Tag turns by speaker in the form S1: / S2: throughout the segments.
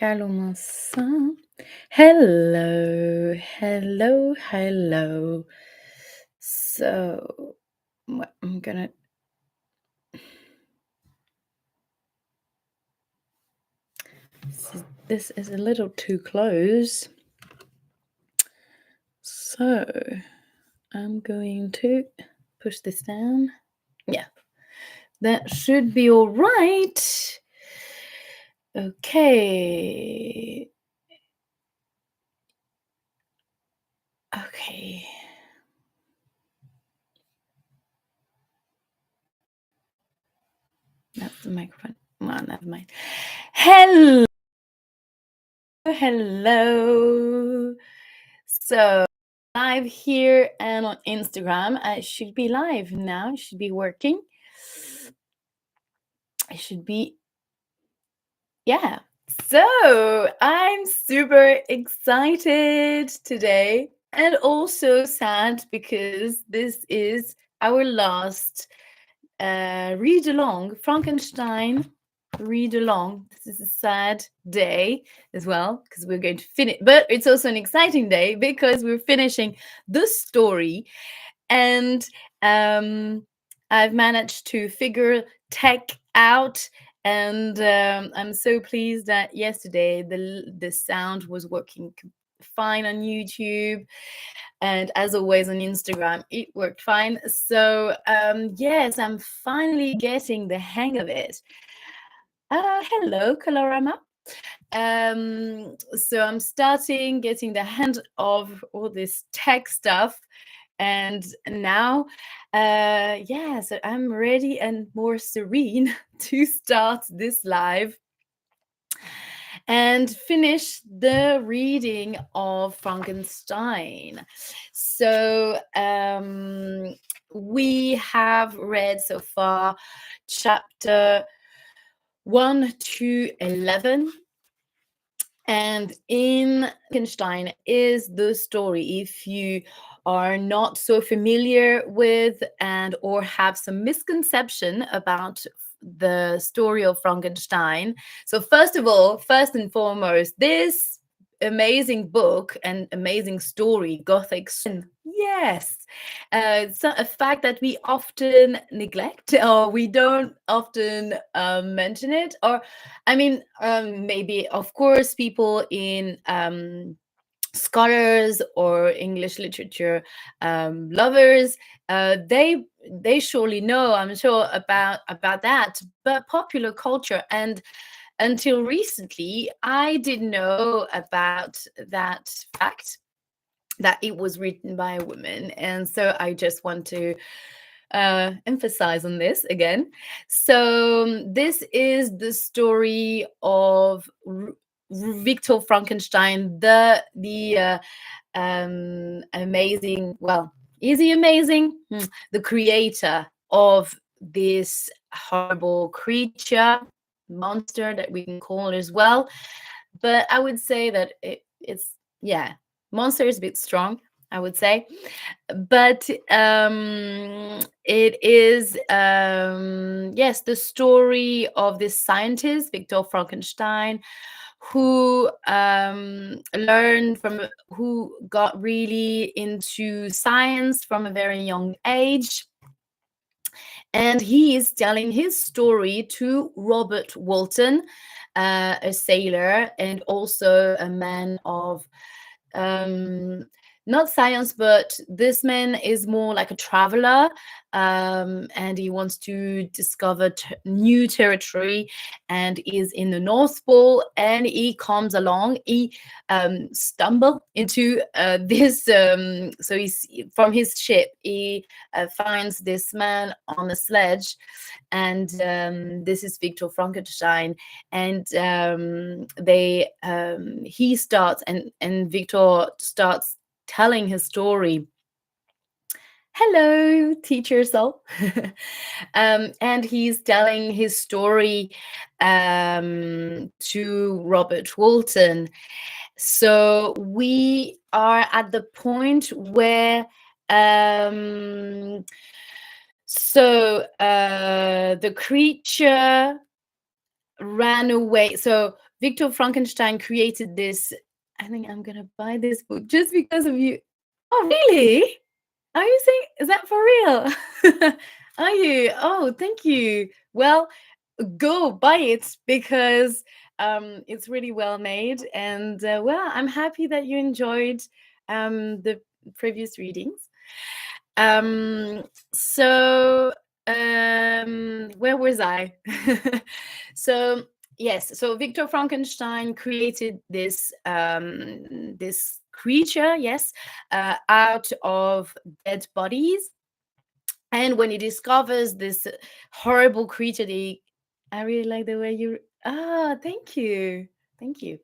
S1: Carlo Hello, hello, hello. So, what I'm gonna. This is a little too close. So, I'm going to push this down. Yeah, that should be all right. Okay. Okay. That's the microphone. Well, never mind. Hello. Hello. So, live here and on Instagram. I should be live now. It should be working. I should be, yeah. So, I'm super excited today and also sad because this is our last read along Frankenstein read along. This is a sad day as well because we're going to finish, but it's also an exciting day because we're finishing the story. And I've managed to figure tech out. And I'm so pleased that yesterday the sound was working fine on YouTube, and as always on Instagram it worked fine. So yes, I'm finally getting the hang of it. Hello, Colorama. So I'm starting getting the hang of all this tech stuff, and now yeah, so I'm ready and more serene to start this live and finish the reading of Frankenstein. So we have read so far chapter 1 to 11. And in Frankenstein is the story, if you are not so familiar with and or have some misconception about the story of Frankenstein. So first of all, first and foremost, this amazing book and amazing story, Gothic. Yes, it's a fact that we often neglect or we don't often mention it. Or, I mean, maybe, of course, people in scholars or English literature lovers, they surely know, I'm sure, about that. But popular culture, and until recently, I didn't know about that fact that it was written by a woman. And so I just want to emphasize on this again. So this is the story of Victor Frankenstein, the amazing. Well, is he amazing? The creator of this horrible creature, monster that we can call as well. But I would say that it's, yeah, monster is a bit strong, I would say. But it is, yes, the story of this scientist, Victor Frankenstein, who who got really into science from a very young age. And he is telling his story to Robert Walton, a sailor and also a man of not science, but this man is more like a traveler, and he wants to discover new territory, and is in the North Pole. And he comes along, he stumble into this. So he's from his ship. He finds this man on a sledge, and this is Victor Frankenstein. And he starts, and Victor starts telling his story. Hello, teacher soul. And he's telling his story to Robert Walton. So we are at the point where the creature ran away. So Victor Frankenstein created this. I think I'm gonna buy this book just because of you. Oh, really? Are you saying, is that for real? Are you? Oh, thank you. Well, go buy it because it's really well made. And well, I'm happy that you enjoyed the previous readings. Um, so, where was I? So, yes, so Victor Frankenstein created this creature, yes, out of dead bodies. And when he discovers this horrible creature, I really like the way you. Ah, thank you, thank you.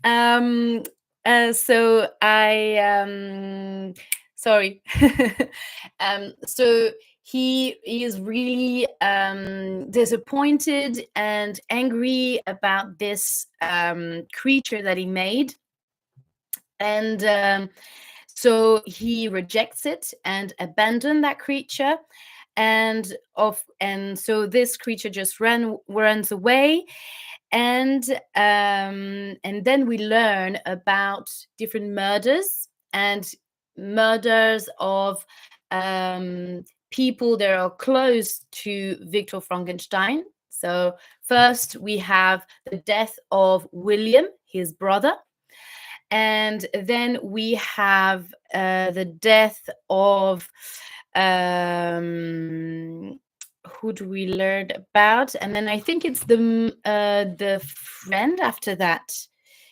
S1: Um, so I sorry. So he is really disappointed and angry about this creature that he made, and so he rejects it and abandons that creature, and so this creature just runs away, and then we learn about different murders of um, people that are close to Victor Frankenstein. So first we have the death of William, his brother, and then we have the death of who do we learn about? And then I think it's the friend after that.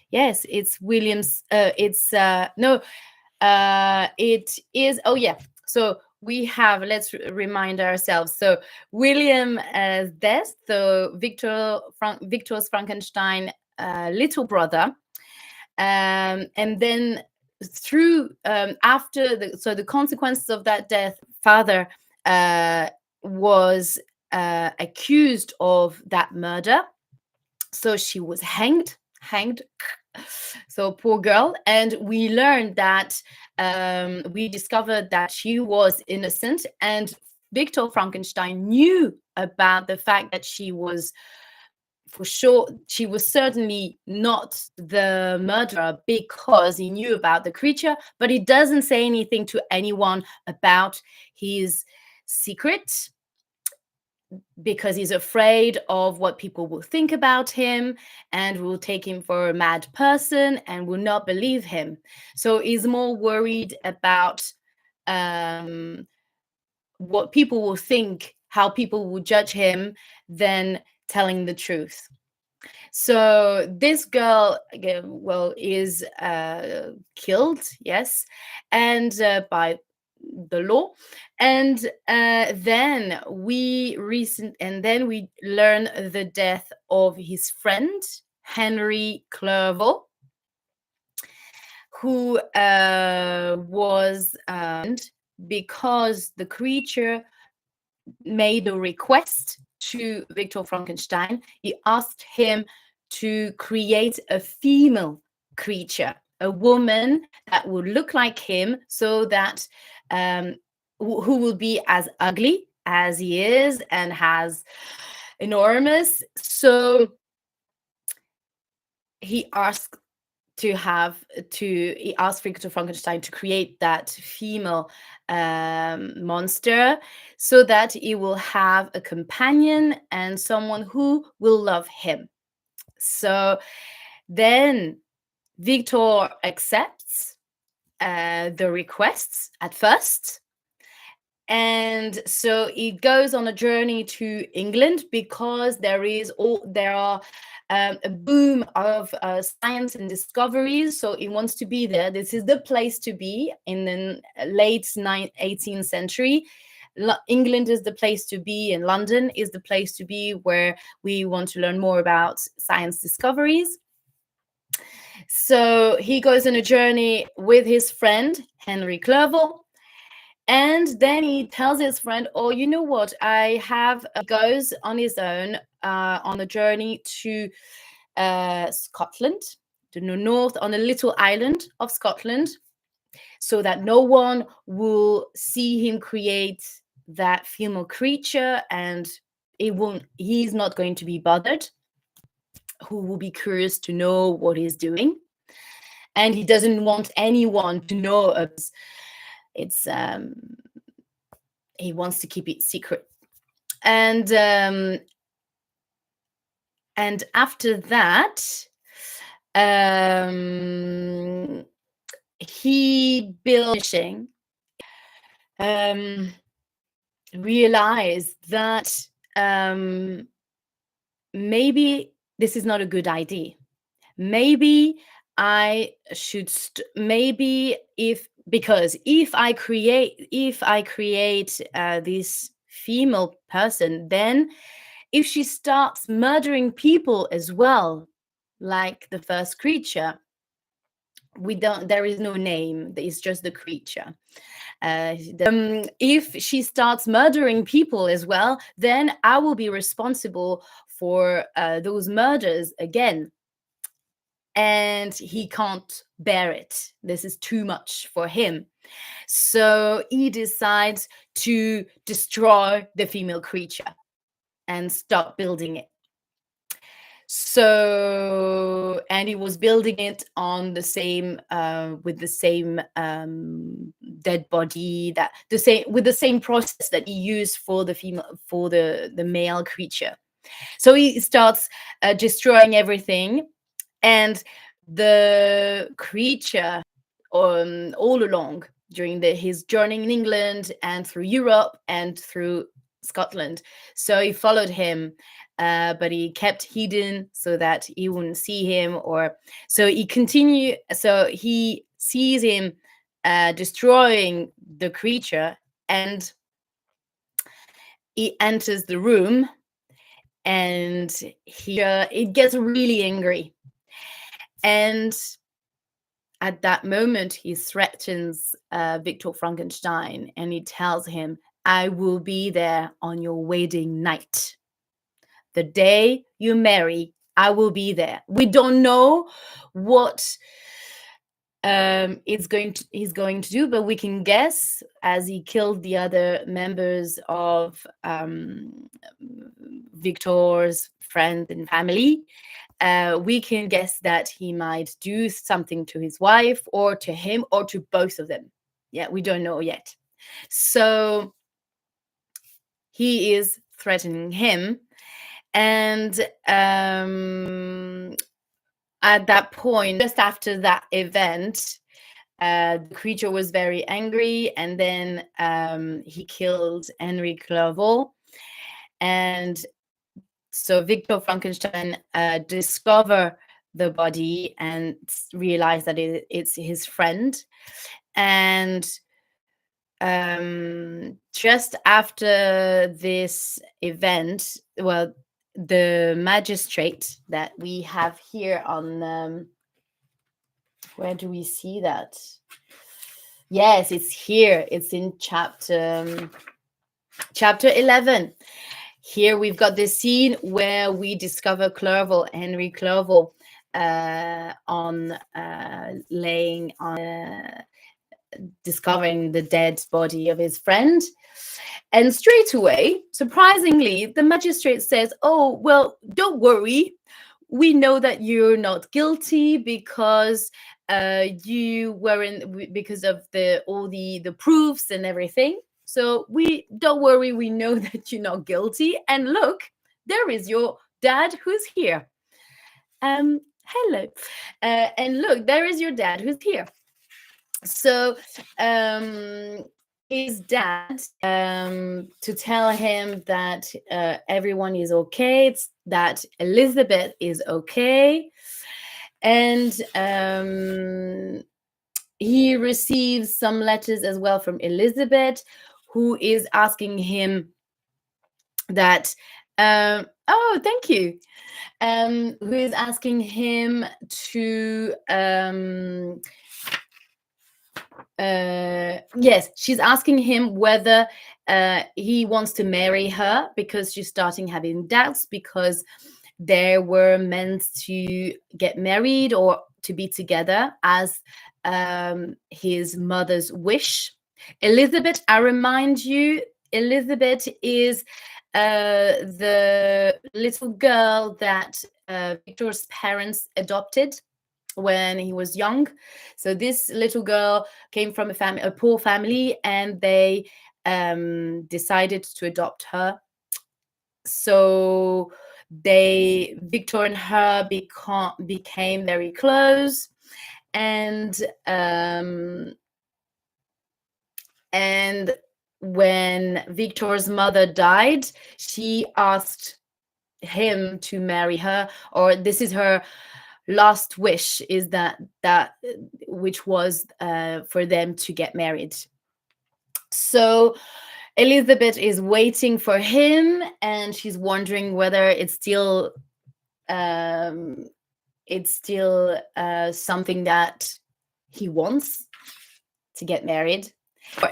S1: Yes, it's William's. It's no, it is. Oh yeah. So we have. Let's remind ourselves. So William's death. So Victor's Frankenstein little brother, and then through after the consequences of that death, father was accused of that murder, so she was hanged. So poor girl, and we learned that we discovered that she was innocent, and Victor Frankenstein knew about the fact that she was, for sure, she was certainly not the murderer, because he knew about the creature, but he doesn't say anything to anyone about his secret, because he's afraid of what people will think about him and will take him for a mad person and will not believe him. So he's more worried about um, what people will think, how people will judge him, than telling the truth. So this girl, well, is killed, yes, and by the law, and then we learn the death of his friend Henry Clerval, who was because the creature made a request to Victor Frankenstein. He asked him to create a female creature, a woman that would look like him, so that who will be as ugly as he is and has enormous. So he asked he asked Victor Frankenstein to create that female monster, so that he will have a companion and someone who will love him. So then Victor accepts the requests at first, and so he goes on a journey to England, because there are a boom of science and discoveries. So he wants to be there. This is the place to be in the late 18th century. England is the place to be, and London is the place to be, where we want to learn more about science discoveries. So he goes on a journey with his friend Henry Clerval. And then he tells his friend, oh, you know what? He goes on his own on a journey to Scotland, to the north, on a little island of Scotland, so that no one will see him create that female creature, and he's not going to be bothered. who will be curious to know what he's doing, and he doesn't want anyone to know. It's he wants to keep it secret, and after that, he building realized that maybe this is not a good idea. Maybe I should maybe if I create this female person, then if she starts murdering people as well, like the first creature, there is no name, it's just the creature. If she starts murdering people as well, then I will be responsible for those murders again. And he can't bear it. This is too much for him. So he decides to destroy the female creature and stop building it. So, and he was building it on the same with the same dead body, with the same process that he used for the male creature. So he starts destroying everything, and the creature all along during his journey in England and through Europe and through Scotland. So he followed him, but he kept hidden so that he wouldn't see him. So he sees him destroying the creature, and he enters the room, and it gets really angry. And at that moment, he threatens Victor Frankenstein, and he tells him, "I will be there on your wedding night. The day you marry, I will be there." We don't know what he's going to do, but we can guess, as he killed the other members of Victor's friends and family. We can guess that he might do something to his wife, or to him, or to both of them. Yeah, we don't know yet. So he is threatening him. And at that point, just after that event, the creature was very angry, and then he killed Henry Clerval. And so Victor Frankenstein discovered the body and realized that it's his friend. And just after this event, well, the magistrate that we have here on where do we see that? Yes, it's here. It's in chapter 11. Here we've got the scene where we discover Henry Clerval, discovering the dead body of his friend. And straight away, surprisingly, the magistrate says, "Oh, well, don't worry. We know that you're not guilty because you weren't, because of all the proofs and everything. So don't worry, we know that you're not guilty. And look, there is your dad who's here. Hello. And look, there is your dad who's here." So his dad, to tell him that everyone is okay, that Elizabeth is okay. And he receives some letters as well from Elizabeth, who is asking him that, oh, thank you. Who is asking him to, yes, she's asking him whether he wants to marry her, because she's starting having doubts, because they were meant to get married or to be together as his mother's wish. Elizabeth, I remind you, Elizabeth is the little girl that Victor's parents adopted when he was young. So this little girl came from a poor family, and they decided to adopt her. So Victor and her became very close, and um, and when Victor's mother died, she asked him to marry her, or this is her last wish, is that which was for them to get married. So Elizabeth is waiting for him, and she's wondering whether um, it's still something that he wants, to get married.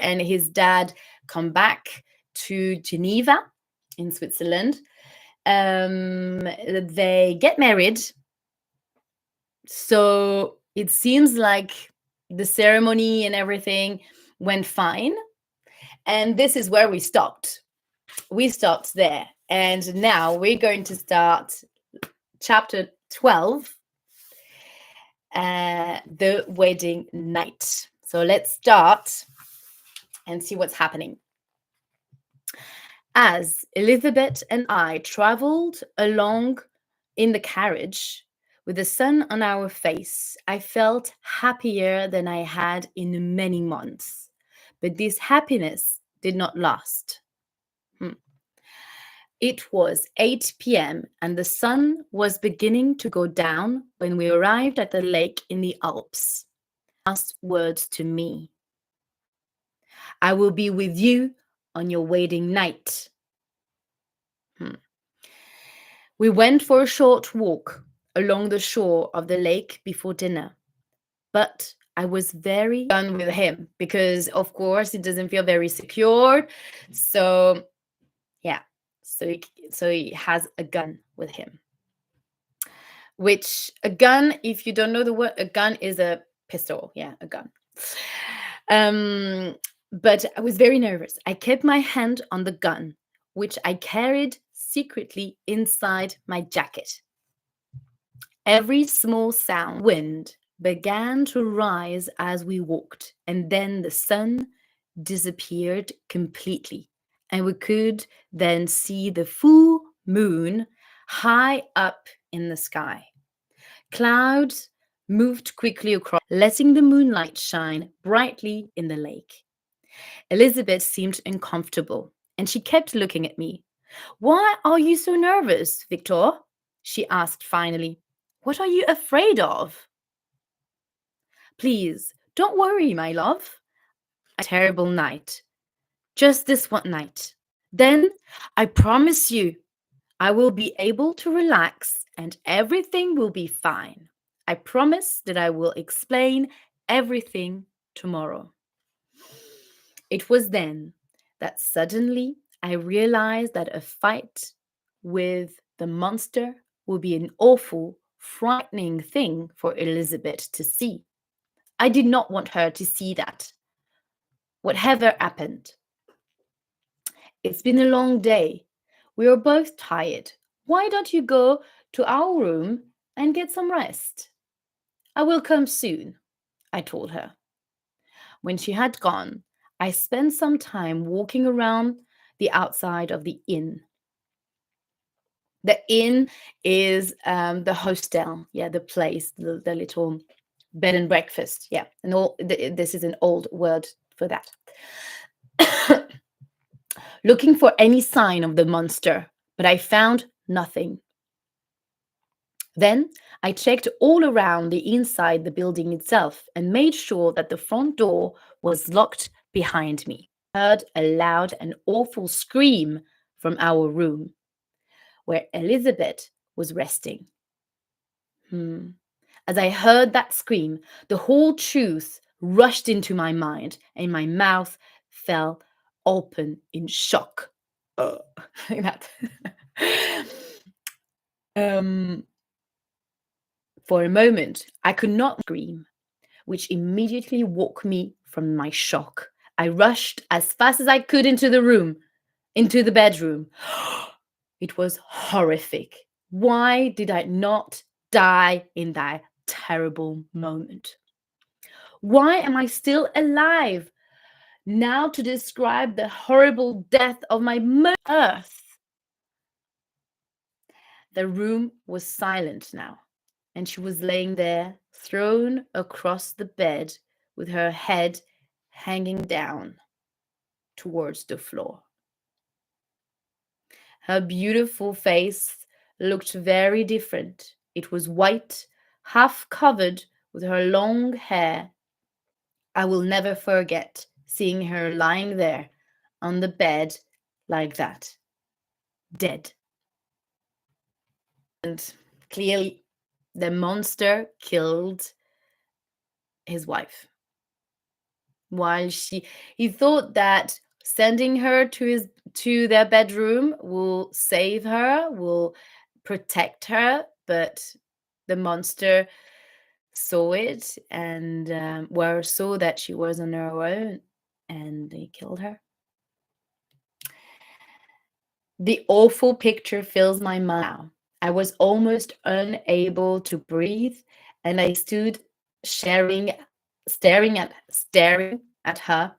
S1: And his dad come back to Geneva in Switzerland. They get married. So it seems like the ceremony and everything went fine. And this is where we stopped. We stopped there. And now we're going to start chapter 12, the wedding night. So let's start and see what's happening. As Elizabeth and I traveled along in the carriage with the sun on our face, I felt happier than I had in many months. But this happiness did not last. It was 8 p.m. and the sun was beginning to go down when we arrived at the lake in the Alps. Last words to me: I will be with you on your wedding night. We went for a short walk along the shore of the lake before dinner, but I was very done with him because, of course, it doesn't feel very secure. So, yeah, so he has a gun with him. Which, a gun, if you don't know the word, a gun is a pistol. Yeah, a gun. But I was very nervous. I kept my hand on the gun, which I carried secretly inside my jacket. Every small sound, wind, began to rise as we walked, and then the sun disappeared completely, and we could then see the full moon high up in the sky. Clouds moved quickly across, letting the moonlight shine brightly in the lake. Elizabeth seemed uncomfortable, and she kept looking at me. "Why are you so nervous, Victor?" she asked finally. "What are you afraid of?" "Please, don't worry, my love. A terrible night. Just this one night. Then, I promise you, I will be able to relax and everything will be fine. I promise that I will explain everything tomorrow." It was then that suddenly I realized that a fight with the monster would be an awful, frightening thing for Elizabeth to see. I did not want her to see that. Whatever happened. "It's been a long day. We are both tired. Why don't you go to our room and get some rest?" "I will come soon," I told her. When she had gone, I spent some time walking around the outside of the inn. The inn is the hostel, yeah, the place, the little bed and breakfast, yeah. And this is an old word for that. Looking for any sign of the monster, but I found nothing. Then I checked all around the inside the building itself and made sure that the front door was locked behind me. I heard a loud and awful scream from our room, where Elizabeth was resting. As I heard that scream, the whole truth rushed into my mind and my mouth fell open in shock. Like that. For a moment, I could not scream, which immediately woke me from my shock. I rushed as fast as I could into the bedroom. It was horrific. Why did I not die in that terrible moment? Why am I still alive now to describe the horrible death of my earth? The room was silent now, and she was laying there, thrown across the bed, with her head hanging down towards the floor. Her beautiful face looked very different. It was white, half covered with her long hair. I will never forget seeing her lying there on the bed like that, dead. And clearly, the monster killed his wife. While he thought that sending her to their bedroom will save her, will protect her, but the monster saw it and saw that she was on her own, and they killed her. The awful picture fills my mind now. I was almost unable to breathe, and I stood staring at her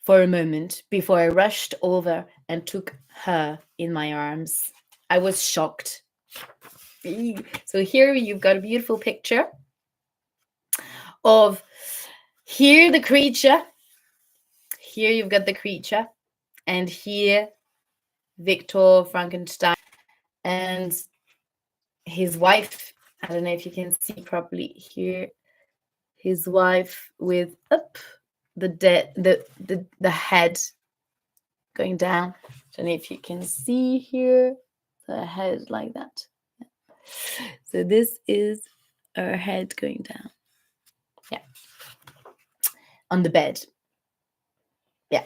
S1: for a moment before I rushed over and took her in my arms. I was shocked. So here you've got a beautiful picture of here the creature. Here you've got the creature, and here Victor Frankenstein and his wife. I don't know if you can see properly here. His wife with the head going down. I don't know if you can see here the head like that. So this is her head going down. Yeah. On the bed. Yeah.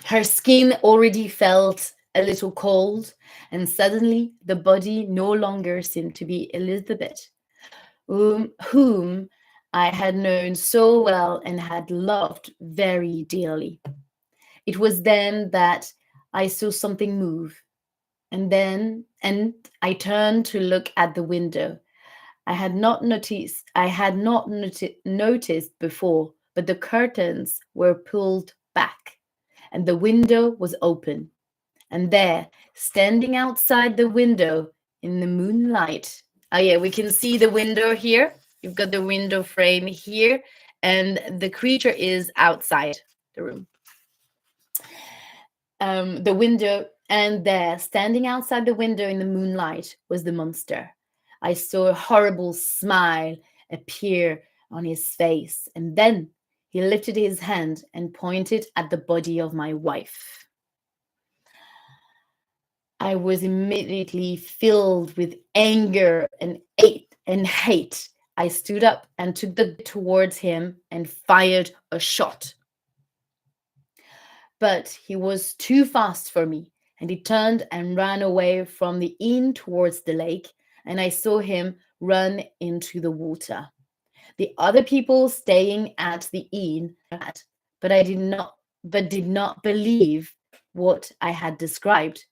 S1: Her skin already felt a little cold, and suddenly the body no longer seemed to be Elizabeth, whom I had known so well and had loved very dearly. It was then that I saw something move, and I turned to look at the window. I had not noticed before, but the curtains were pulled back, and the window was open. And there, standing outside the window in the moonlight, oh yeah, we can see the window here. You've got the window frame here, and the creature is outside the room. The window, and there, standing outside the window in the moonlight, was the monster. I saw a horrible smile appear on his face, and then he lifted his hand and pointed at the body of my wife. I was immediately filled with anger and hate. I stood up and took the gun towards him and fired a shot. But he was too fast for me, and he turned and ran away from the inn towards the lake, and I saw him run into the water. The other people staying at the inn had, but did not believe what I had described.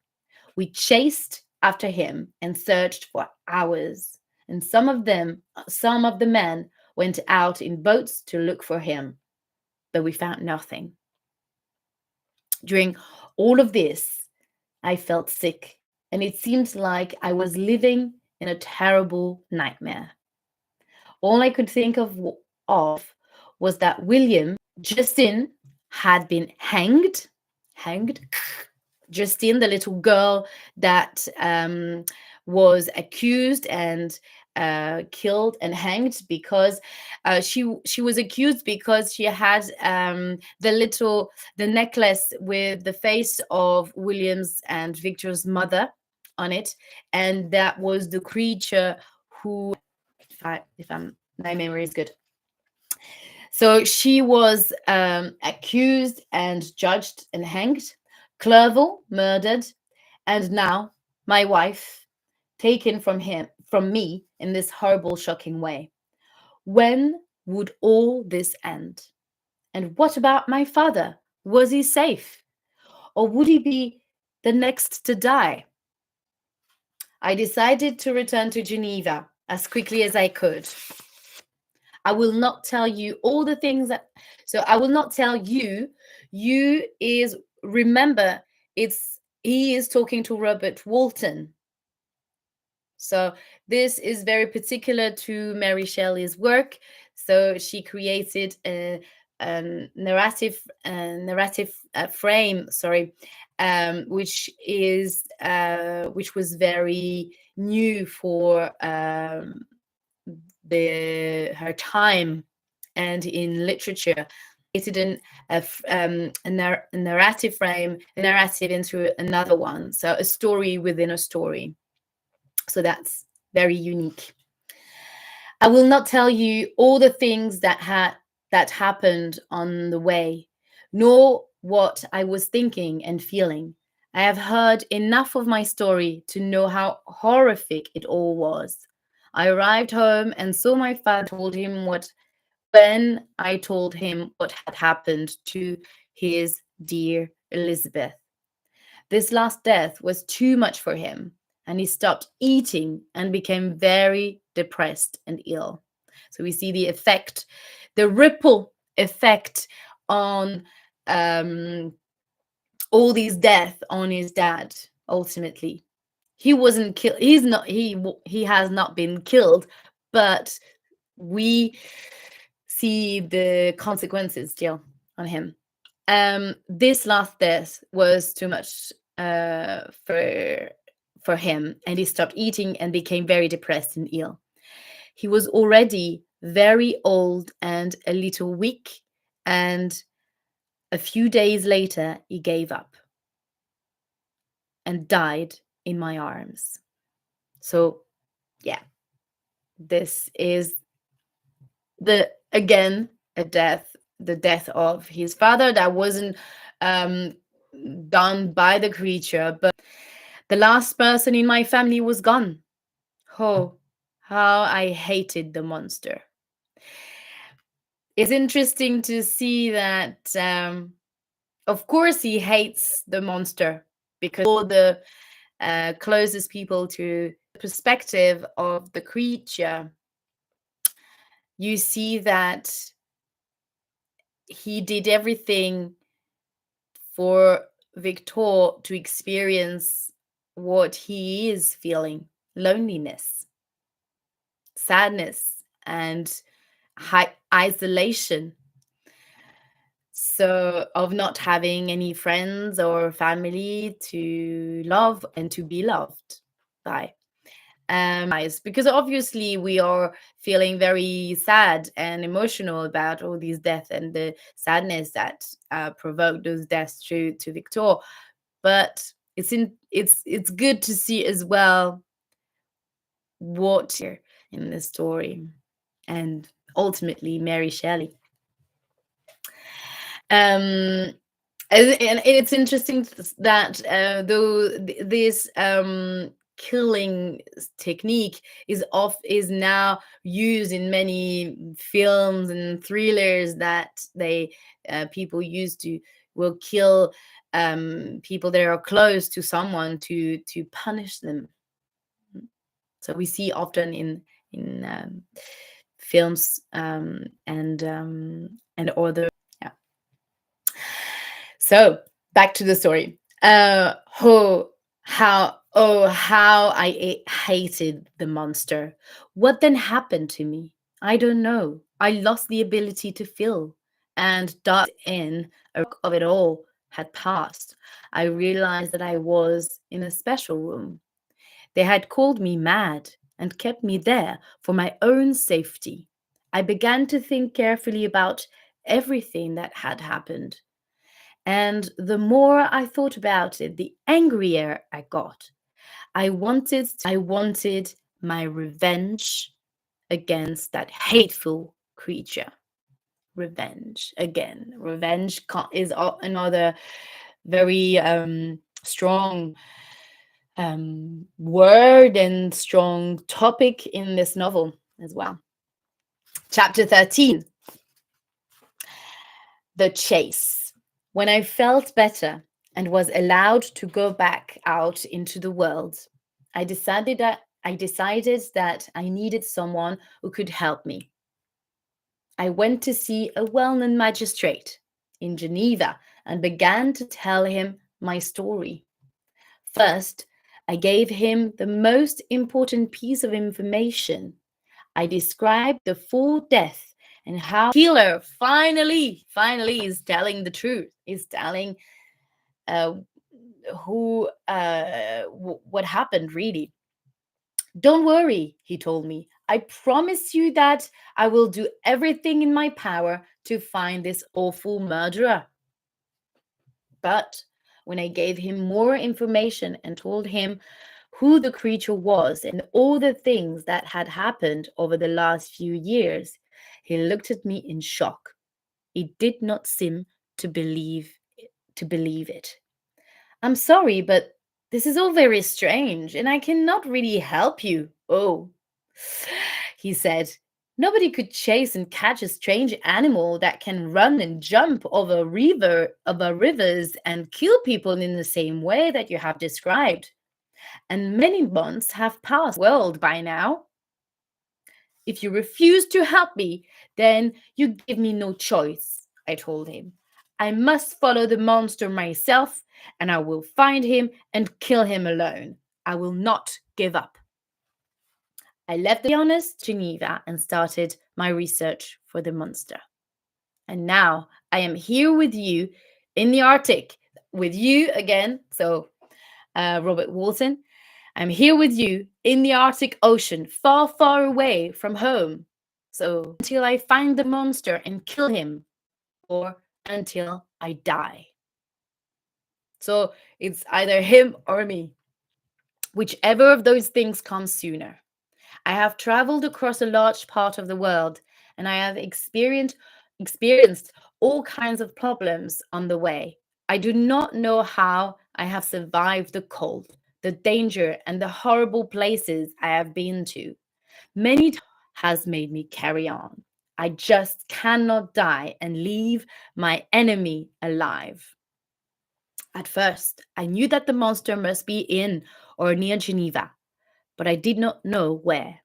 S1: We chased after him and searched for hours, and some of the men went out in boats to look for him, but we found nothing. During all of this, I felt sick, and it seemed like I was living in a terrible nightmare. All I could think of was that William Justin had been hanged. Justine, the little girl that was accused and killed and hanged because she was accused because she had the necklace with the face of William's and Victor's mother on it, and that was the creature who, if my memory is good. So she was accused and judged and hanged. Clerval murdered, and now my wife taken from me in this horrible, shocking way. When would all this end? And what about my father? Was he safe? Or would he be the next to die? I decided to return to Geneva as quickly as I could. I will not tell you all the things that, so I will not tell you. You is, remember, he is talking to Robert Walton. So this is very particular to Mary Shelley's work. So she created a narrative frame, sorry, which was very new for her time and in literature. Created a narrative frame, a narrative into another one, so a story within a story. So that's very unique. I will not tell you all the things that happened on the way, nor what I was thinking and feeling. I have heard enough of my story to know how horrific it all was. I arrived home and saw my father. Told him what When I told him what had happened to his dear Elizabeth. This last death was too much for him, and he stopped eating and became very depressed and ill. So we see the effect, the ripple effect on all these deaths on his dad. Ultimately, he wasn't killed. He has not been killed, but we see the consequences still on him. This last death was too much for him, and he stopped eating and became very depressed and ill. He was already very old and a little weak, and a few days later he gave up and died in my arms. So yeah, this is again the death of his father that wasn't um, done by the creature, but the last person in my family was gone. Oh, how I hated the monster. It's interesting to see that, of course, he hates the monster because all the closest people to the perspective of the creature, you see that he did everything for Victor to experience what he is feeling: loneliness, sadness, and isolation. So, of not having any friends or family to love and to be loved by. Because obviously we are feeling very sad and emotional about all these deaths and the sadness that provoked those deaths to Victor. But it's good to see as well what here in the story, and ultimately Mary Shelley. Um, and it's interesting that though this killing technique is now used in many films and thrillers, that people used to will kill people that are close to someone to punish them. So we see often in films and other. Yeah. So back to the story. How I hated the monster. What then happened to me? I don't know. I lost the ability to feel, and died in a of it all had passed. I realized that I was in a special room. They had called me mad and kept me there for my own safety. I began to think carefully about everything that had happened. And the more I thought about it, the angrier I got. I wanted my revenge against that hateful creature. Revenge again. Revenge is another very strong word and strong topic in this novel as well. Chapter 13, The Chase. When I felt better and was allowed to go back out into the world, I decided that I needed someone who could help me. I went to see a well-known magistrate in Geneva and began to tell him my story. First, I gave him the most important piece of information. I described the full death and how killer finally is telling the truth. Is telling uh, what happened really. Don't worry, he told me. I promise you that I will do everything in my power to find this awful murderer. But when I gave him more information and told him who the creature was and all the things that had happened over the last few years, he looked at me in shock. He did not seem to believe it. I'm sorry, but this is all very strange, and I cannot really help you. Oh, he said. Nobody could chase and catch a strange animal that can run and jump over rivers and kill people in the same way that you have described. And many months have passed world by now. If you refuse to help me, then you give me no choice, I told him. I must follow the monster myself, and I will find him and kill him alone. I will not give up. I left the honest Geneva and started my research for the monster. And now I am here with you in the Arctic, with you again. So, Robert Walton, I'm here with you in the Arctic Ocean, far, far away from home. So, until I find the monster and kill him, or until I die. So, it's either him or me, whichever of those things comes sooner. I have traveled across a large part of the world, and I have experienced all kinds of problems on the way. I do not know how I have survived the cold, the danger, and the horrible places I have been to. Many has made me carry on. I just cannot die and leave my enemy alive. At first, I knew that the monster must be in or near Geneva, but I did not know where.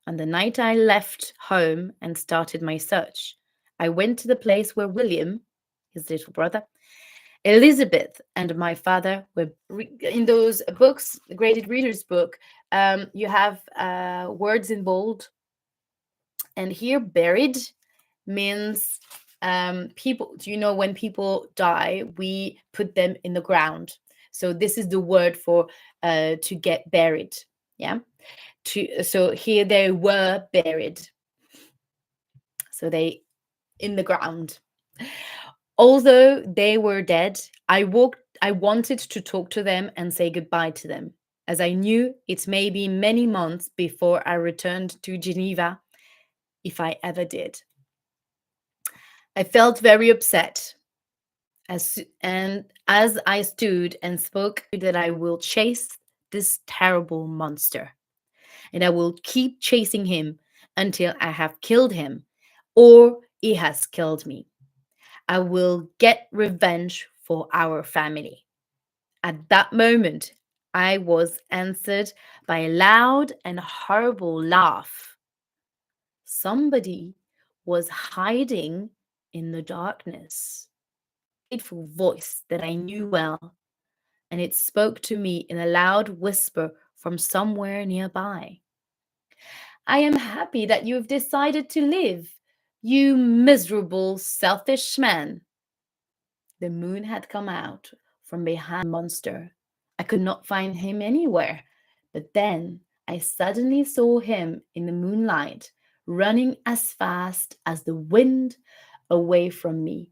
S1: On the night I left home and started my search, I went to the place where William, his little brother, Elizabeth, and my father were in those books, the graded reader's book. You have words in bold, and here buried means people. Do you know when people die, we put them in the ground? So this is the word for to get buried. Yeah. So here they were buried. So they in the ground. Although they were dead, I wanted to talk to them and say goodbye to them, as I knew it may be many months before I returned to Geneva, if I ever did. I felt very upset as I stood and spoke that I will chase this terrible monster, and I will keep chasing him until I have killed him or he has killed me. I will get revenge for our family. At that moment, I was answered by a loud and horrible laugh. Somebody was hiding in the darkness. Hateful voice that I knew well, and it spoke to me in a loud whisper from somewhere nearby. I am happy that you have decided to live, you miserable, selfish man. The moon had come out from behind the monster. I could not find him anywhere, but then I suddenly saw him in the moonlight, running as fast as the wind away from me.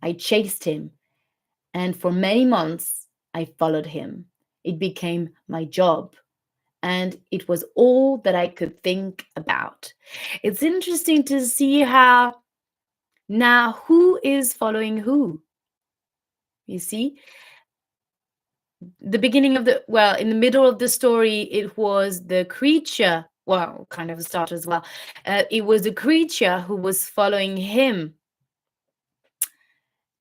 S1: I chased him, and for many months I followed him. It became my job, and it was all that I could think about. It's interesting to see how now who is following who. You see, the beginning of the well, in the middle of the story, it was the creature. Well, kind of a start as well. It was the creature who was following him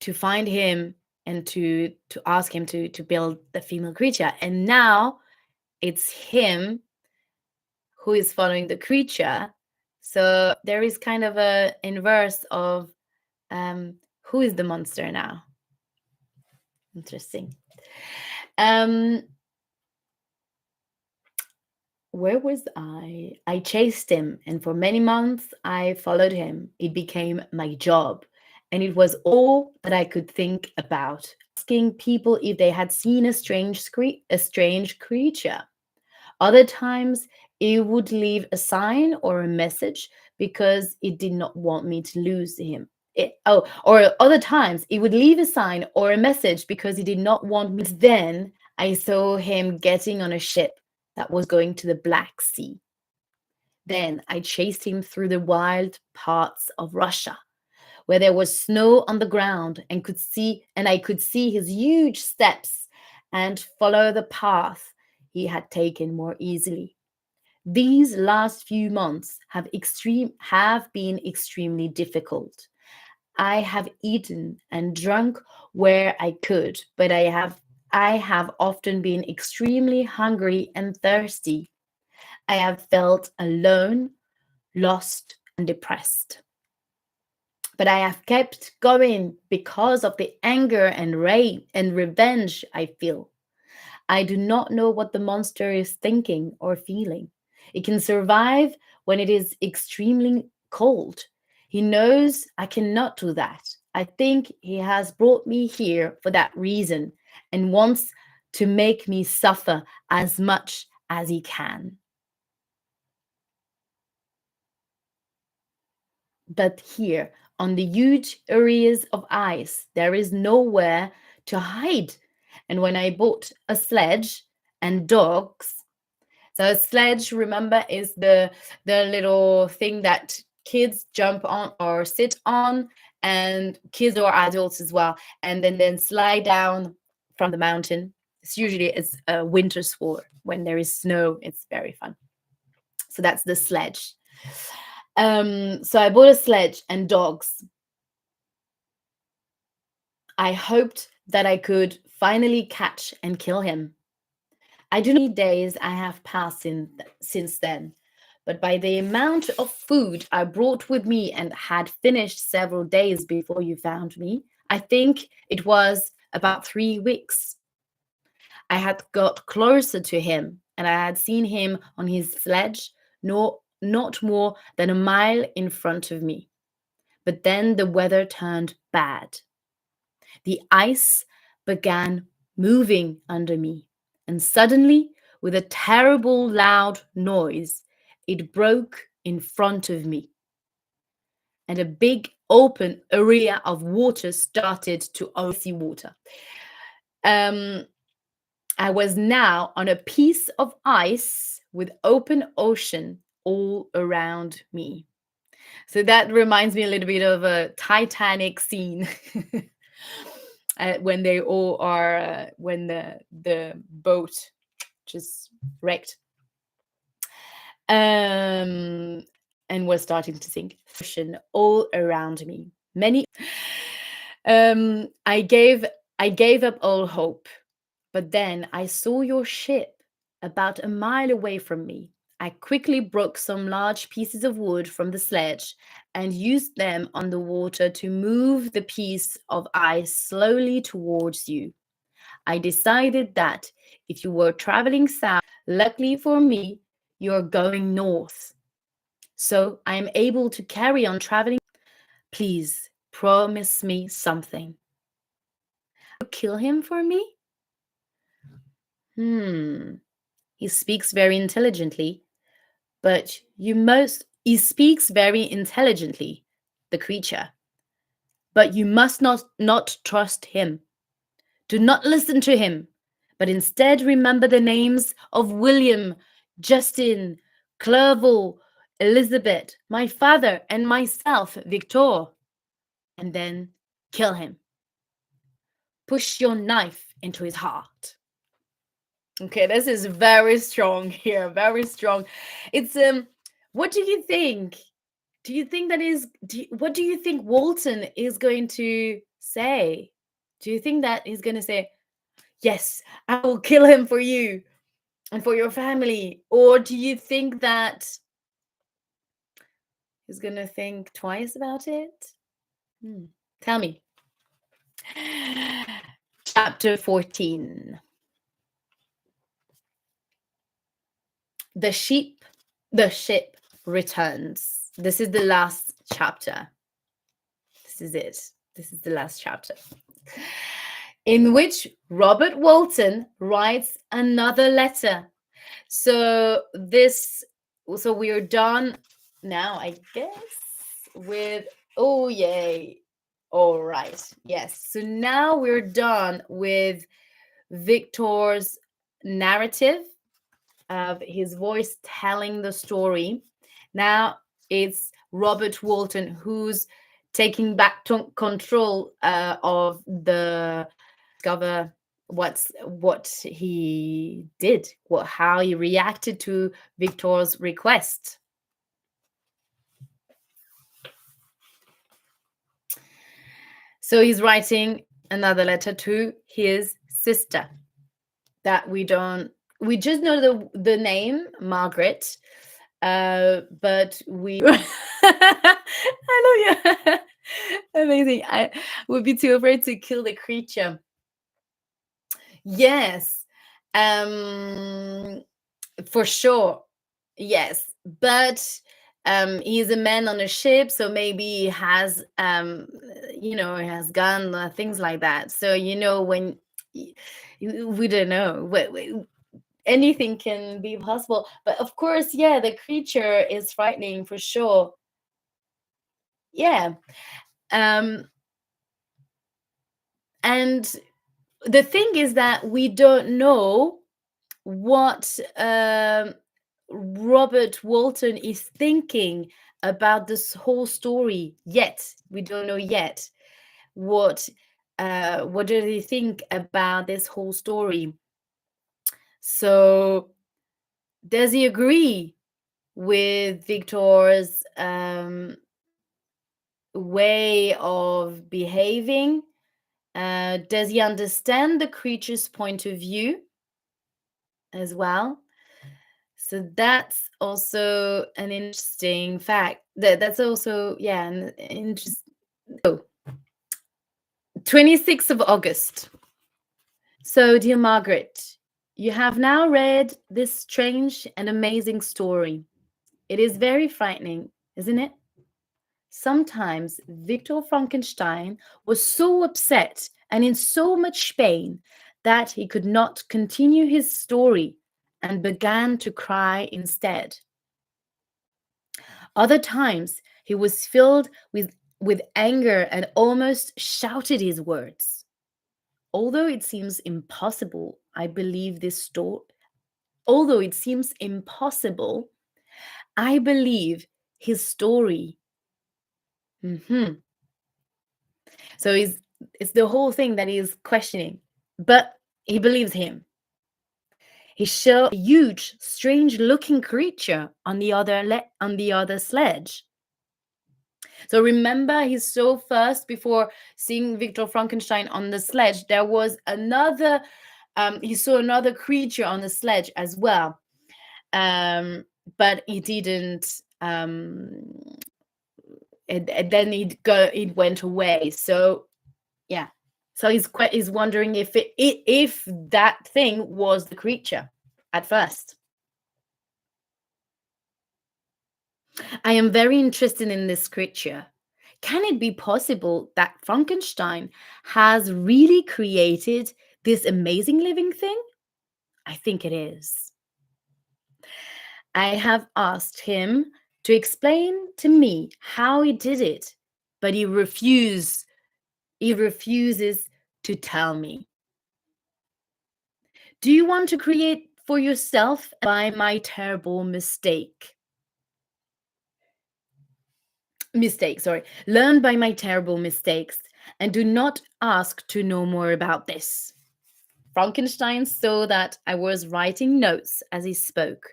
S1: to find him and to ask him to build the female creature. And now it's him who is following the creature. So there is kind of a inverse of who is the monster now. Interesting. Um, where was I? I chased him, and for many months I followed him. It became my job, and it was all that I could think about. Asking people if they had seen a strange creature. Other times, it would leave a sign or a message because it did not want me to lose him. Or other times, it would leave a sign or a message because he did not want me. Then I saw him getting on a ship that was going to the Black Sea. Then I chased him through the wild parts of Russia where there was snow on the ground and I could see his huge steps and follow the path he had taken more easily. These last few months have been extremely difficult. I have eaten and drunk where I could, but I have often been extremely hungry and thirsty. I have felt alone, lost, and depressed. But I have kept going because of the anger and rage and revenge I feel. I do not know what the monster is thinking or feeling. It can survive when it is extremely cold. He knows I cannot do that. I think he has brought me here for that reason and wants to make me suffer as much as he can. But here, on the huge areas of ice, there is nowhere to hide. And when I bought a sledge and dogs, so a sledge, remember, is the little thing that kids jump on or sit on, and kids or adults as well, and then slide down from the mountain. It's a winter sport. When there is snow, it's very fun. So that's the sledge. So I bought a sledge and dogs. I hoped that I could finally catch and kill him. I do not know how many days I have passed since then, but by the amount of food I brought with me and had finished several days before you found me, I think it was about 3 weeks. I had got closer to him and I had seen him on his sledge, not more than a mile in front of me. But then the weather turned bad. The ice began moving under me, and suddenly, with a terrible loud noise, it broke in front of me, and a big open area of water started to icy water. Um, I was now on a piece of ice with open ocean all around me. So that reminds me a little bit of a Titanic scene. When they all are when the boat just wrecked and was starting to sink. Ocean all around me. I gave up all hope, but then I saw your ship about a mile away from me. I quickly broke some large pieces of wood from the sledge and used them on the water to move the piece of ice slowly towards you. I decided that if you were traveling south, luckily for me, you're going north. So I am able to carry on traveling. Please promise me something. You kill him for me? He speaks very intelligently, but he speaks very intelligently, the creature. But you must not trust him. Do not listen to him, but instead remember the names of William, Justin, Clerval, Elizabeth, my father, and myself, Victor, and then kill him. Push your knife into his heart. Okay, this is very strong here, very strong. It's what do you think? Do you think what do you think Walton is going to say? Do you think that he's going to say, "Yes, I will kill him for you"? and for your family? Or do you think that he's gonna think twice about it? Hmm. Tell me. Chapter 14. The sheep, the ship returns. This is the last chapter. This is it. This is the last chapter. In which Robert Walton writes another letter. So we're done now, I guess, with, oh yay. All right. Yes. So now we're done with Victor's narrative of his voice telling the story. Now it's Robert Walton who's taking back control of the discover what he did, how he reacted to Victor's request. So he's writing another letter to his sister that we just know the name Margaret, but we I love you. Amazing. I would be too afraid to kill the creature. Yes, for sure. Yes, but he's a man on a ship, so maybe he has he has gun, things like that. So when we don't know, anything can be possible. But of course, yeah, the creature is frightening for sure. Yeah. And the thing is that we don't know what Robert Walton is thinking about this whole story yet. We don't know yet what do they think about this whole story. So does he agree with Victor's way of behaving? Does he understand the creature's point of view as well? So that's also an interesting fact. That's also, yeah, an interesting. Oh, 26th of August. So, dear Margaret, you have now read this strange and amazing story. It is very frightening, isn't it? Sometimes Victor Frankenstein was so upset and in so much pain that he could not continue his story and began to cry instead. Other times he was filled with anger and almost shouted his words. Although it seems impossible, I believe this story. Although it seems impossible, I believe his story. So it's the whole thing that he's questioning, but he believes him. He showed a huge, strange-looking creature on the other sledge. So remember, he saw first, before seeing Victor Frankenstein on the sledge, there was another. He saw another creature on the sledge as well, but he didn't. And then it went away. So yeah. So he's wondering if if that thing was the creature at first. I am very interested in this creature. Can it be possible that Frankenstein has really created this amazing living thing? I think it is. I have asked him to explain to me how he did it, but he refuses to tell me. Do you want to create for yourself by my terrible mistake? Sorry. Learn by my terrible mistakes and do not ask to know more about this. Frankenstein saw that I was writing notes as he spoke.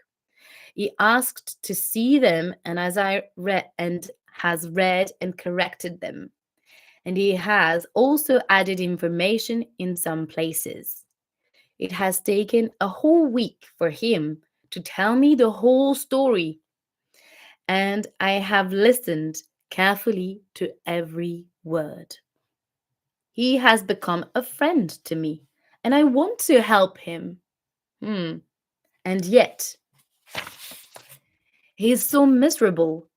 S1: He asked to see them, and as I read and has read and corrected them. And he has also added information in some places. It has taken a whole week for him to tell me the whole story, and I have listened carefully to every word. He has become a friend to me, and I want to help him. Hmm. And yet, he is so miserable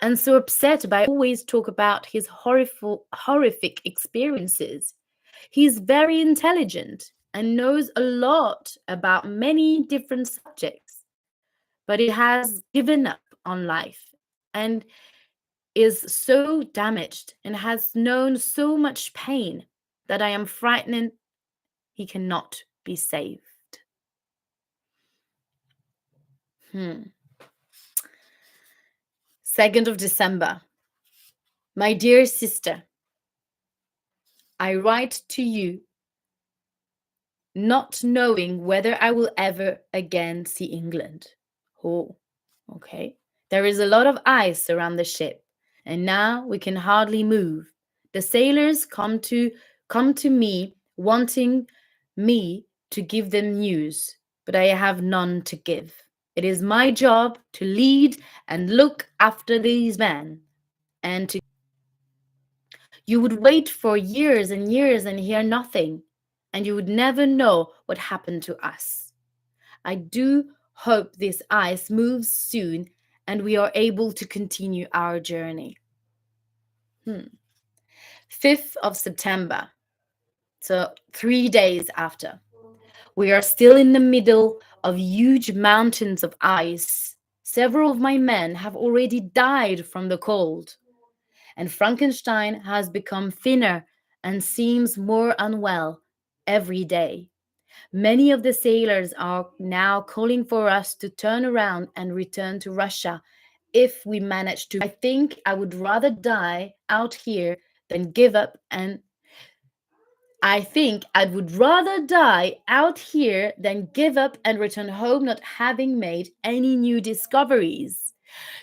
S1: and so upset by always talk about his horrific experiences. He's very intelligent and knows a lot about many different subjects, but he has given up on life and is so damaged and has known so much pain that I am frightened he cannot be saved. Hmm. 2nd of December. My dear sister, I write to you not knowing whether I will ever again see England. Oh, okay. There is a lot of ice around the ship, and now we can hardly move. The sailors come to me wanting me to give them news, but I have none to give. It is my job to lead and look after these men, and to you would wait for years and years and hear nothing, and you would never know what happened to us. I do hope this ice moves soon and we are able to continue our journey. 5th of September, so 3 days after. We are still in the middle of huge mountains of ice. Several of my men have already died from the cold, and Frankenstein has become thinner and seems more unwell every day. Many of the sailors are now calling for us to turn around and return to Russia if we manage to. I think I would rather die out here than give up and I think I would rather die out here than give up and return home not having made any new discoveries.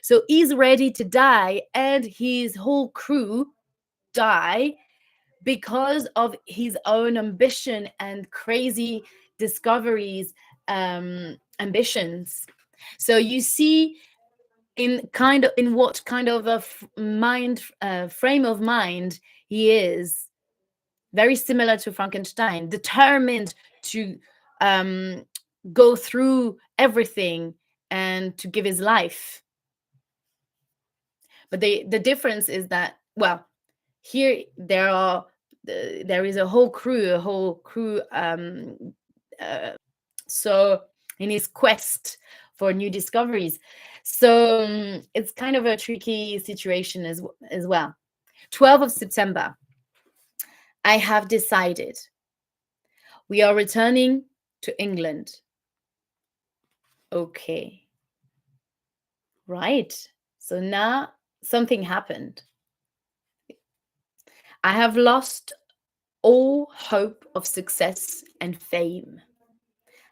S1: So he's ready to die and his whole crew die because of his own ambition and crazy discoveries, ambitions. So you see in what kind of a mind frame of mind he is, very similar to Frankenstein, determined to um, go through everything and to give his life. But the difference is that, well, here there is a whole crew. So in his quest for new discoveries, so it's kind of a tricky situation as well. 12th of September. I have decided we are returning to England. Okay. Right. So now something happened. I have lost all hope of success and fame,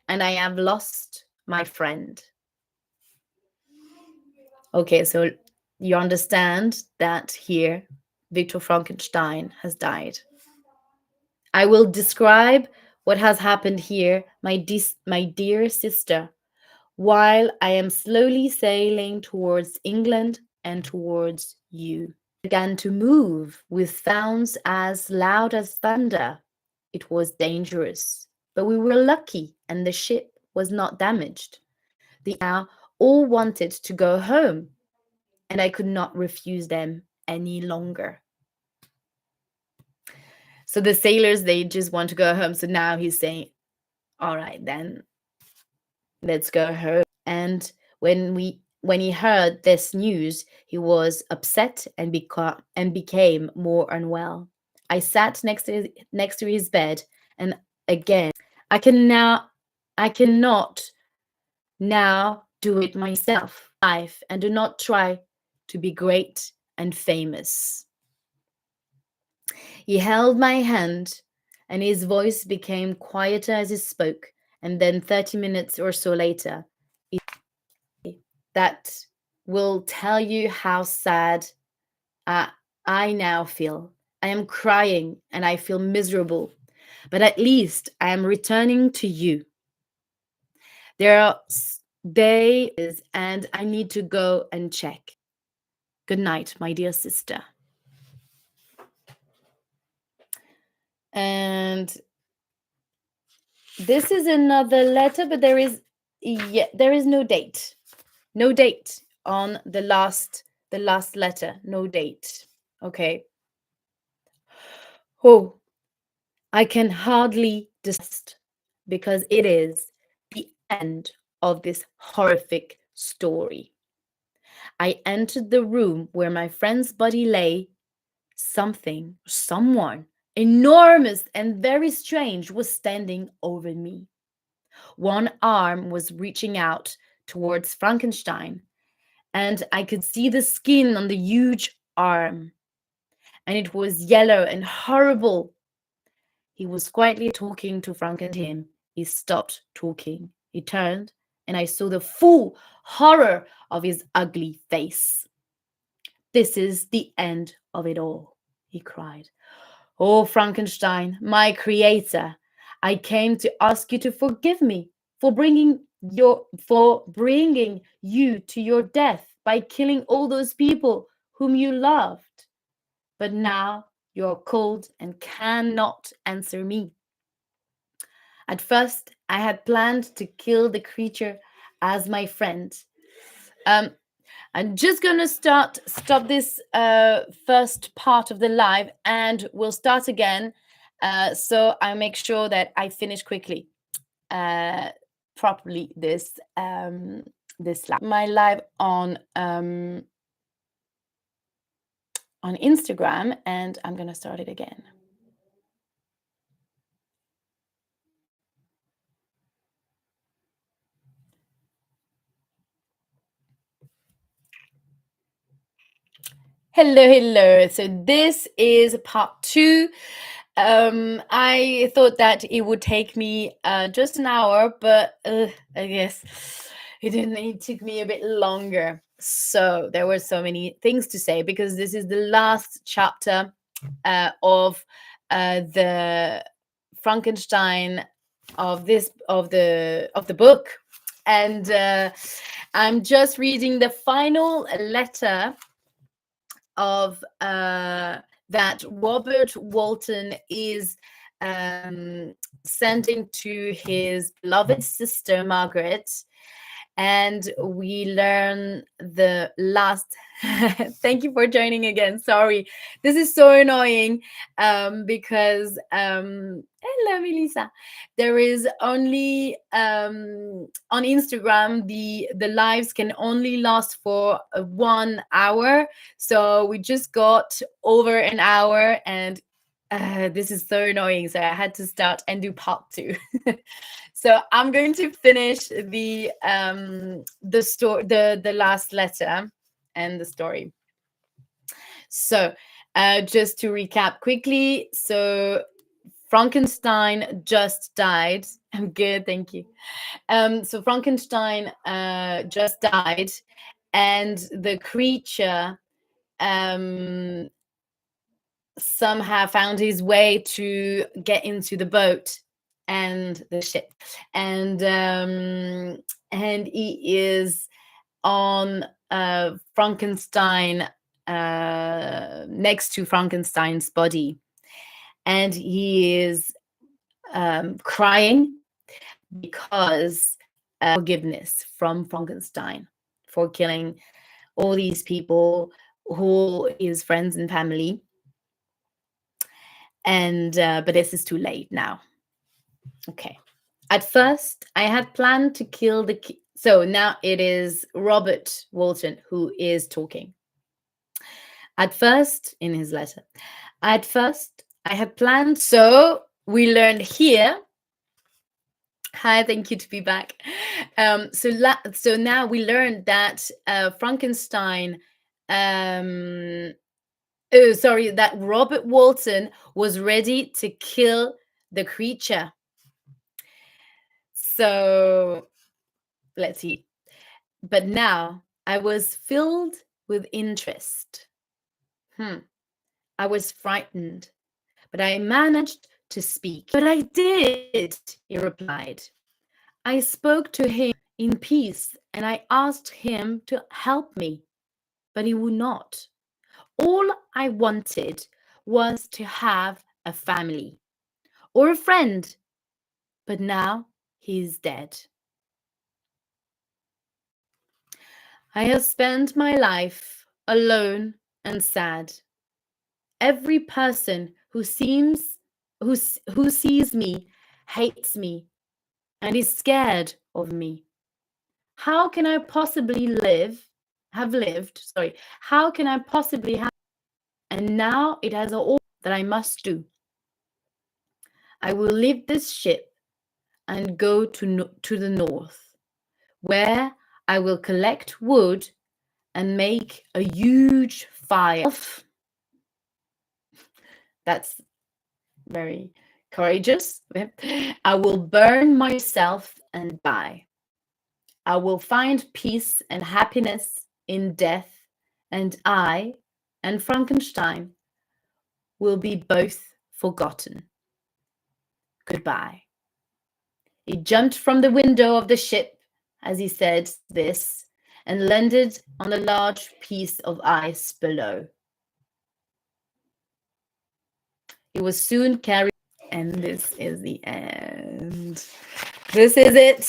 S1: and I have lost my friend. Okay, so you understand that here Victor Frankenstein has died. I will describe what has happened here, my dear sister, while I am slowly sailing towards England and towards you. Began to move with sounds as loud as thunder. It was dangerous, but we were lucky and the ship was not damaged. The now all wanted to go home, and I could not refuse them any longer. So the sailors, they just want to go home. So now he's saying, all right, then let's go home. And when he heard this news, he was upset and became more unwell. I sat next to his bed, and again, I cannot now do it myself. Life, and do not try to be great and famous. He held my hand, and his voice became quieter as he spoke. And then 30 minutes or so later, that will tell you how sad I now feel. I am crying and I feel miserable. but at least I am returning to you. There are days and I need to go and check. Good night, my dear sister. And this is another letter, but there is no date. No date on the last letter. No date. Okay. Oh, I can hardly desist because it is the end of this horrific story. I entered the room where my friend's body lay. Someone enormous and very strange was standing over me. One arm was reaching out towards Frankenstein, and I could see the skin on the huge arm, and it was yellow and horrible. He was quietly talking to Frankenstein. He stopped talking. He turned, and I saw the full horror of his ugly face. This is the end of it all, he cried. Oh, Frankenstein, my creator, I came to ask you to forgive me for bringing you to your death by killing all those people whom you loved. But now you're cold and cannot answer me. At first, I had planned to kill the creature as my friend. Um, I'm just gonna stop this first part of the live, and we'll start again. So I make sure that I finish quickly, uh, properly this live. My live on Instagram, and I'm gonna start it again. Hello. So this is part 2. I thought that it would take me just an hour, but I guess it didn't. It took me a bit longer. So there were so many things to say because this is the last chapter of the Frankenstein of the book, and I'm just reading the final letter of that Robert Walton is sending to his beloved sister Margaret, and we learn the last. Thank you for joining again. Sorry, this is so annoying because hello, Melissa. There is only on Instagram the lives can only last for 1 hour, so we just got over an hour, and this is so annoying. So I had to start and do part 2. So I'm going to finish the last letter and the story. So just to recap quickly, so Frankenstein just died. I'm good, thank you. So Frankenstein just died, and the creature somehow found his way to get into the boat and the ship, and he is on Frankenstein, next to Frankenstein's body, and he is crying because forgiveness from Frankenstein for killing all these people, who his friends and family. And but this is too late now. Okay. At first, I had planned to kill so now it is Robert Walton who is talking. At first, in his letter, at first, I had planned. So we learned here. Hi, thank you to be back. So now we learned that Frankenstein. Sorry, that Robert Walton was ready to kill the creature. So let's see. But now I was filled with interest. I was frightened, but I managed to speak. But I did, he replied. I spoke to him in peace and I asked him to help me, but he would not. All I wanted was to have a family or a friend, but now he's dead. I have spent my life alone and sad. Every person who sees me hates me and is scared of me. How can I possibly have lived, sorry, how can I possibly have, and now it has all that I must do. I will leave this ship and go to the north, where I will collect wood and make a huge fire. That's very courageous. I will burn myself and die. I will find peace and happiness in death, and I and Frankenstein will be both forgotten. Goodbye. He jumped from the window of the ship as he said this and landed on a large piece of ice below. He was soon carried, and this is the end. This is it.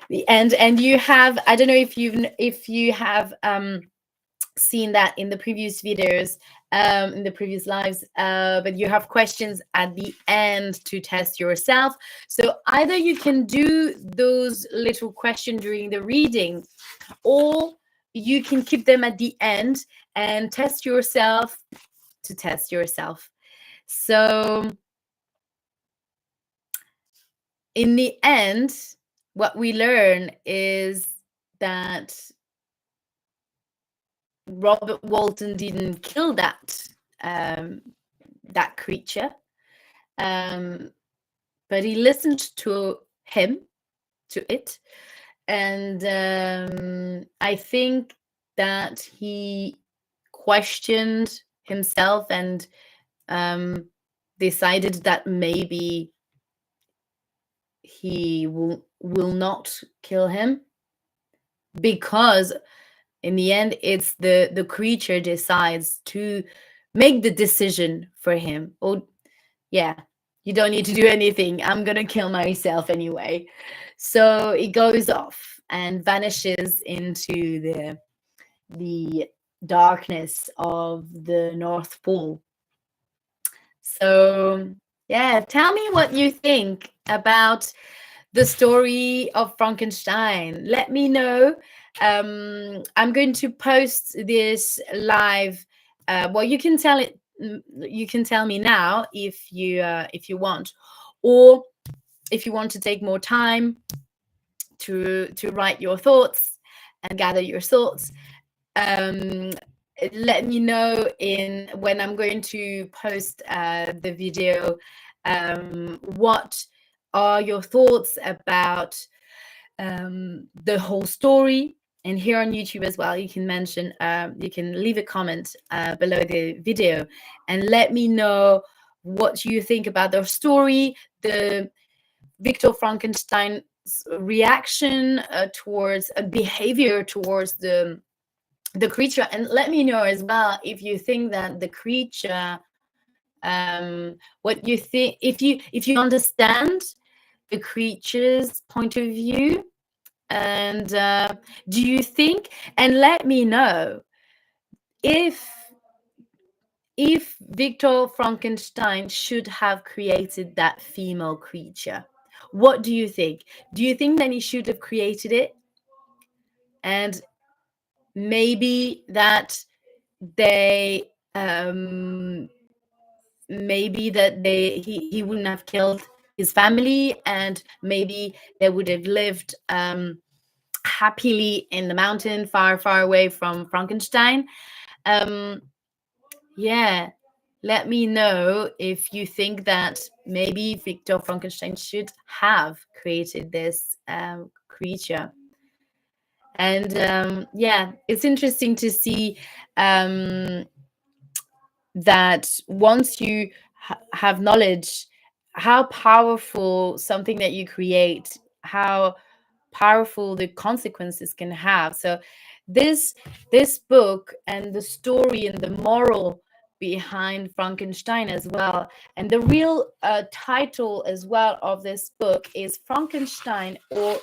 S1: The end. And you have, I don't know if you have seen that in the previous videos, in the previous lives, but you have questions at the end to test yourself. So either you can do those little questions during the reading, or you can keep them at the end and test yourself to test yourself. So in the end, what we learn is that Robert Walton didn't kill that creature, but he listened to it, and I think that he questioned himself and decided that maybe he will not kill him, because in the end it's the creature decides to make the decision for him. Oh yeah, you don't need to do anything, I'm gonna kill myself anyway. So he goes off and vanishes into the darkness of the North Pole. So yeah, tell me what you think about the story of Frankenstein. Let me know. I'm going to post this live. Well, you can tell it. You can tell me now if you want, or if you want to take more time to write your thoughts and gather your thoughts. Let me know when I'm going to post the video. What are your thoughts about the whole story? And here on YouTube as well, you can mention, you can leave a comment below the video and let me know what you think about the story, the Victor Frankenstein's reaction towards a behavior towards the creature, and let me know as well if you think that the creature, what you think, if you understand the creature's point of view, and do you think, and let me know if Victor Frankenstein should have created that female creature. What do you think? Do you think that he should have created it, and maybe that they he wouldn't have killed his family, and maybe they would have lived happily in the mountain, far away from Frankenstein? Yeah, let me know if you think that maybe Victor Frankenstein should have created this creature. And yeah, it's interesting to see that once you have knowledge, how powerful something that you create, how powerful the consequences can have. So this this book and the story and the moral behind Frankenstein as well, and the real title as well of this book is Frankenstein, or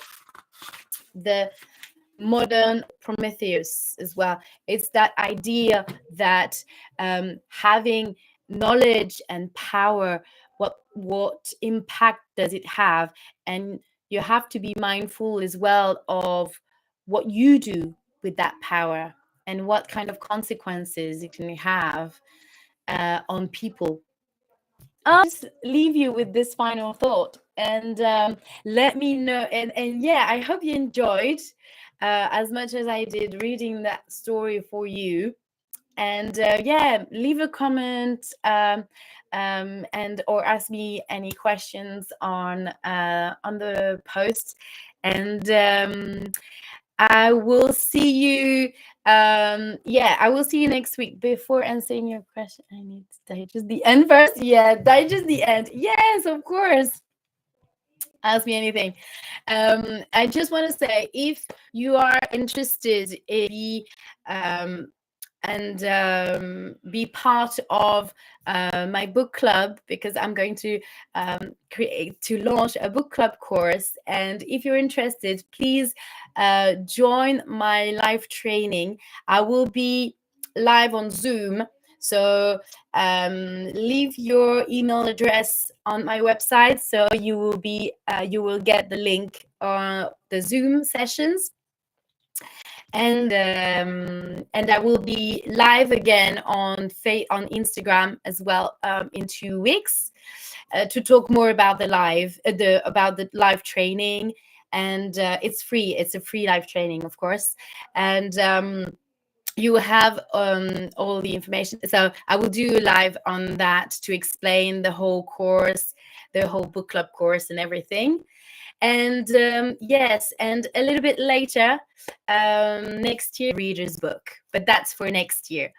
S1: the modern Prometheus as well. It's that idea that having knowledge and power, what impact does it have? And you have to be mindful as well of what you do with that power and what kind of consequences it can have on people. I'll just leave you with this final thought, and let me know. And yeah, I hope you enjoyed as much as I did reading that story for you. And yeah, leave a comment, and or ask me any questions on the post. And I will see you. Yeah, I will see you next week. Before answering your question, I need to digest the end first. Yeah, digest the end. Yes, of course. Ask me anything. I just want to say, if you are interested in um, and be part of my book club, because I'm going to launch a book club course. And if you're interested, please join my live training. I will be live on Zoom. So leave your email address on my website, so you will get the link on the Zoom sessions. And I will be live again on Instagram as well in 2 weeks to talk more about the live training. And it's free. It's a free live training, of course. And you have all the information. So I will do live on that to explain the whole course, the whole book club course and everything. And yes, and a little bit later, next year, reader's book, but that's for next year.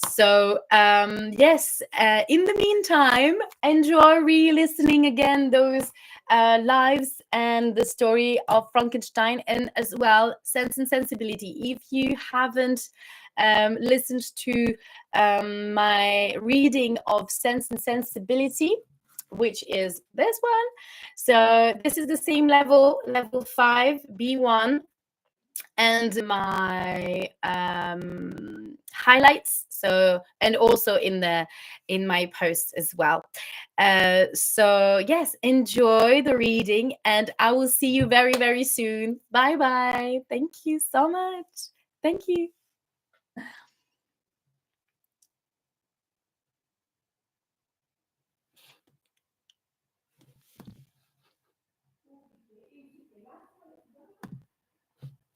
S1: So yes, in the meantime, enjoy re-listening again those lives and the story of Frankenstein, and as well Sense and Sensibility. If you haven't listened to my reading of Sense and Sensibility, which is this one. So this is the same level 5 B1, and my highlights, so, and also in my posts as well. So yes, enjoy the reading, and I will see you very, very soon. Bye bye. Thank you so much. Thank you.